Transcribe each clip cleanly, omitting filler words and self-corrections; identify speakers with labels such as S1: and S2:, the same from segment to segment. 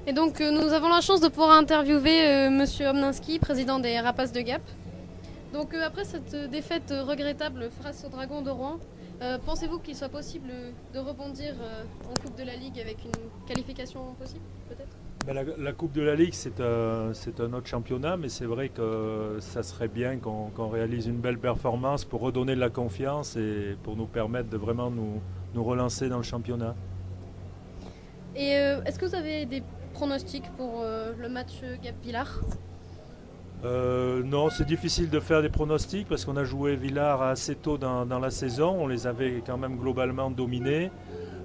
S1: Et donc nous avons la chance de pouvoir interviewer Monsieur Omninski, président des Rapaces de Gap. Donc après cette défaite regrettable face au Dragon de Rouen, pensez-vous qu'il soit possible de rebondir en Coupe de la Ligue avec une qualification possible, peut-être?
S2: La Coupe de la Ligue, c'est un autre championnat, mais c'est vrai que ça serait bien qu'on réalise une belle performance pour redonner de la confiance et pour nous permettre de vraiment nous relancer dans le championnat.
S1: Et est-ce que vous avez des pronostics pour le match Gap-Villars?
S2: Non, c'est difficile de faire des pronostics parce qu'on a joué Villars assez tôt dans la saison. On les avait quand même globalement dominés.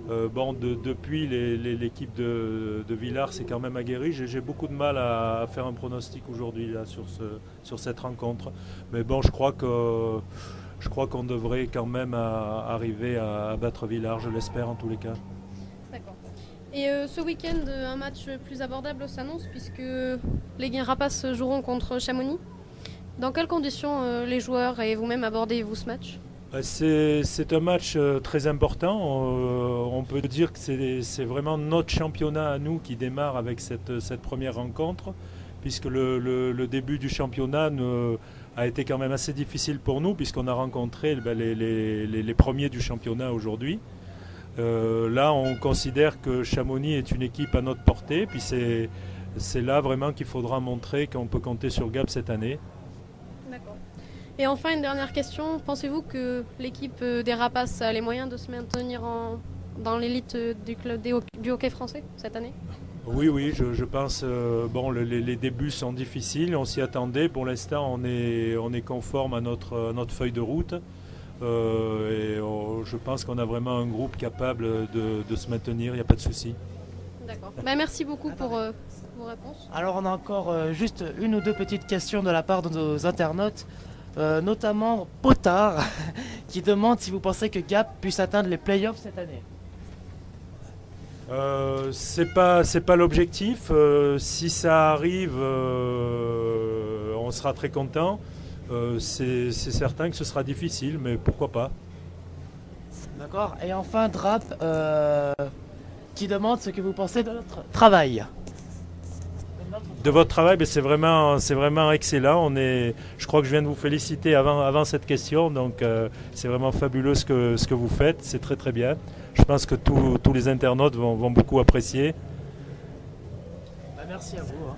S2: Depuis, l'équipe de Villars s'est quand même aguerrie. J'ai beaucoup de mal à faire un pronostic aujourd'hui là, sur cette rencontre. Mais bon, je crois qu'on devrait quand même arriver à battre Villars, je l'espère en tous les cas.
S1: D'accord. Et ce week-end, un match plus abordable s'annonce puisque les Rapaces joueront contre Chamonix. Dans quelles conditions les joueurs et vous-même abordez-vous ce match?
S2: C'est un match très important. On peut dire que c'est vraiment notre championnat à nous qui démarre avec cette première rencontre, puisque le début du championnat a été quand même assez difficile pour nous, puisqu'on a rencontré les premiers du championnat aujourd'hui. Là, on considère que Chamonix est une équipe à notre portée, puis c'est là vraiment qu'il faudra montrer qu'on peut compter sur Gap cette année.
S1: D'accord. Et enfin, une dernière question. Pensez-vous que l'équipe des Rapaces a les moyens de se maintenir dans l'élite du hockey français cette année?
S2: Oui, je pense. Les débuts sont difficiles, on s'y attendait. Pour l'instant, on est conforme à notre feuille de route. Je pense qu'on a vraiment un groupe capable de se maintenir, il n'y a pas de souci.
S1: D'accord. Merci beaucoup pour vos réponses.
S3: Alors on a encore juste une ou deux petites questions de la part de nos internautes, notamment Potard, qui demande si vous pensez que Gap puisse atteindre les playoffs cette année.
S2: C'est pas l'objectif. Si ça arrive, on sera très content. C'est certain que ce sera difficile, mais pourquoi pas.
S3: D'accord. Et enfin Drap, qui demande ce que vous pensez de notre travail.
S2: De votre travail, c'est vraiment excellent. Je crois que je viens de vous féliciter avant cette question, donc c'est vraiment fabuleux ce que vous faites. C'est très très bien. Je pense que tous les internautes vont beaucoup apprécier.
S3: Merci à vous.